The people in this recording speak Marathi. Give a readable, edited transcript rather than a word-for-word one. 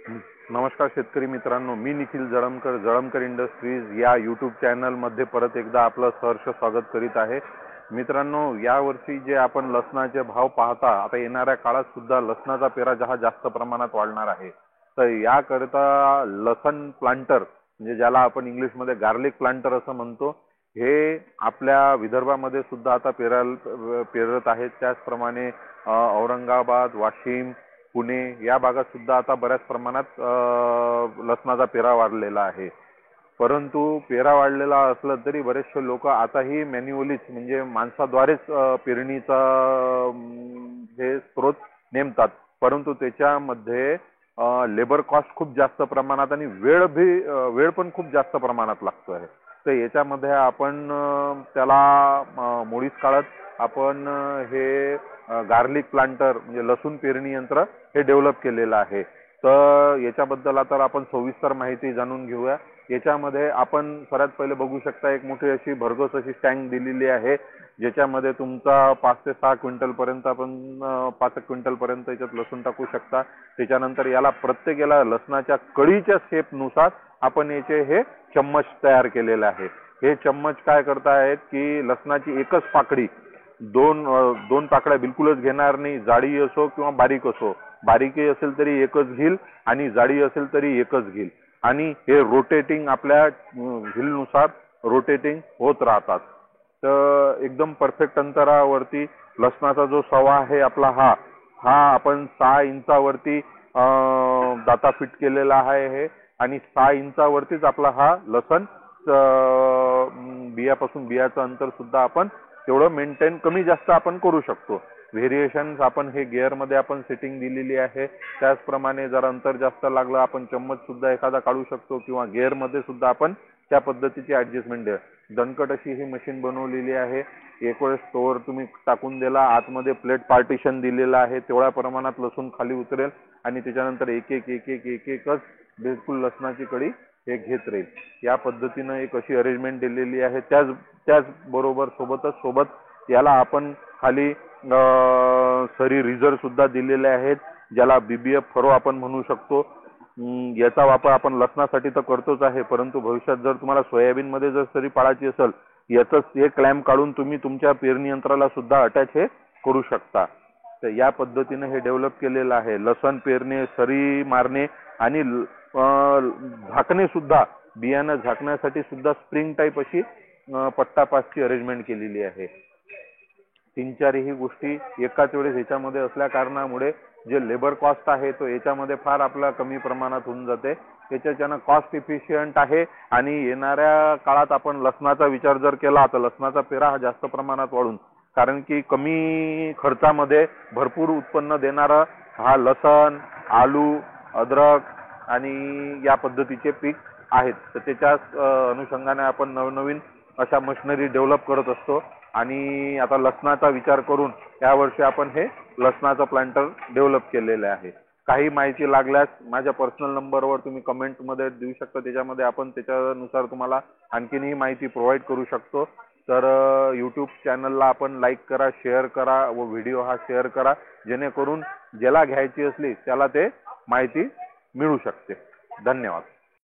नमस्कार शेतकरी मित्रांनो, मी निखिल जळमकर इंडस्ट्रीज या यूट्यूब चॅनल मध्ये परत एकदा आपलं सहर्ष स्वागत करीत आहे। मित्रांनो, यावर्षी जे आपण लसणाचे भाव पाहता, आता येणाऱ्या काळात सुद्धा लसणाचा पेरा जास्त प्रमाणात वाढणार आहे। तर याकरता लसण प्लांटर म्हणजे ज्याला आपण इंग्लिश मध्ये गार्लिक प्लांटर असं म्हणतो, हे आपल्या विदर्भामध्ये सुद्धा आता पेरत आहेत। त्याचप्रमाणे औरंगाबाद, वाशिम, पुणे या भागात सुद्धा आता बऱ्याच प्रमाणात लसणाचा पेरा वाढलेला आहे। परंतु पेरा वाढलेला असला तरी बरेचसे लोक आताही मॅन्युअलीच म्हणजे माणसाद्वारेच पेरणीचा हे स्त्रोत नेमतात, परंतु त्याच्यामध्ये लेबर कॉस्ट खूप जास्त प्रमाणात आणि वेळ पण खूप जास्त प्रमाणात लागतो आहे। तर याच्यामध्ये आपण त्याला मुळीच काळात आपण हे गार्लिक प्लांटर म्हणजे लसूण पेरणी यंत्र हे डेव्हलप केलेलं आहे। तर याच्याबद्दल आता आपण सविस्तर माहिती जाणून घेऊया। याच्यामध्ये आपण सर्वात पहिले बघू शकता, एक मोठी अशी भरघोस अशी टँक दिलेली आहे, ज्याच्यामध्ये तुमचा 5 ते 6 क्विंटल पर्यंत आपण 5 क्विंटल पर्यंत याच्यात लसूण टाकू शकता। त्याच्यानंतर याला प्रत्येकाला लसणाच्या कळीच्या शेप नुसार आपण याचे हे चम्मच तयार केलेले आहे। हे चम्मच काय करतायत की लसणाची एकच पाकळी दोन पाकळ्या बिलकुलच घेणार नाही, जाडी असो किंवा बारीक असो, बारीकी असेल तरी एकच घेईल आणि जाडी असेल तरी एकच घेईल आणि हे रोटेटिंग आपल्या व्हीलनुसार रोटेटिंग होत राहतात। तर एकदम परफेक्ट अंतरावरती लसणाचा जो सवा आहे आपला हा आपण 6 इंचावरती दाता फिट केलेला आहे हे, आणि 6 इंचावरतीच आपला हा लसण बियापासून बियाचं अंतर सुद्धा आपण तेवढं मेंटेन कमी जास्त आपण करू शकतो। व्हेरिएशन्स आपण हे गिअर मध्ये आपण सेटिंग दिलेली आहे। त्याचप्रमाणे जर अंतर जास्त लागलं आपण चम्मच सुद्धा एखादा काढू शकतो किंवा गिअर मध्ये सुद्धा आपण त्या पद्धतीची ऍडजस्टमेंट द्या। दणकट अशी ही मशीन बनवलेली आहे। एक वेळ स्टोअर तुम्ही टाकून दिला, आतमध्ये प्लेट पार्टिशन दिलेला आहे, तेवढ्या प्रमाणात लसूण खाली उतरेल आणि त्याच्यानंतर एकच बिलकुल लसणाची कळी हे घेत राहील। या पद्धतीने एक अशी अरेंजमेंट दिलेली आहे। त्याच बरोबर सोबत याला आपण खाली सरी रिझर्व सुद्धा दिलेले आहेत, ज्याला बीबीएफ फरो आपण म्हणू शकतो। याचा वापर आपण लसणासाठी तर करतोच आहे, परंतु भविष्यात जर तुम्हाला सोयाबीन मध्ये जर सरी पाळायची असेल, याचंच हे क्लॅम्प काढून तुम्ही तुमच्या पेरणी यंत्राला सुद्धा अटॅच हे करू शकता। तर या पद्धतीने हे डेव्हलप केलेलं आहे। लसण पेरणे, सरी मारणे आणि झाकणे सुद्धा, बियाणं झाकण्यासाठी सुद्धा स्प्रिंग टाईप अशी पट्टा पासची अरेंजमेंट केलेली आहे। 3-4 ही गोष्टी एकाच वेळेस याच्यामध्ये असल्या कारणामुळे जे लेबर कॉस्ट आहे तो याच्यामध्ये फार आपला कमी प्रमाणात होऊन जाते। त्याच्यानं कॉस्ट इफिशियंट आहे आणि येणाऱ्या काळात आपण लसणाचा विचार जर केला तर लसणाचा पेरा हा जास्त प्रमाणात वाढून, कारण की कमी खर्चामध्ये भरपूर उत्पन्न देणारा हा लसण, आलू, अद्रक आणि या पद्धतीचे पीक आहेत। तर त्याच्या अनुषंगाने आपण नवनवीन अशा मशिनरी डेव्हलप करत असतो आणि आता लसणाचा विचार करून यावर्षी आपण हे लसणाचं प्लांटर डेव्हलप केलेले आहे। काही माहिती लागल्यास माझ्या पर्सनल नंबरवर तुम्ही कमेंट मध्ये देऊ शकता, त्याच्यामध्ये आपण त्याच्यानुसार तुम्हाला आणखीनही माहिती प्रोव्हाइड करू शकतो। तर यूट्यूब चॅनलला आपण लाईक करा, शेअर करा व व्हिडिओ हा शेअर करा, जेणेकरून ज्याला घ्यायची असली त्याला ते माहिती मिळू शकते। धन्यवाद।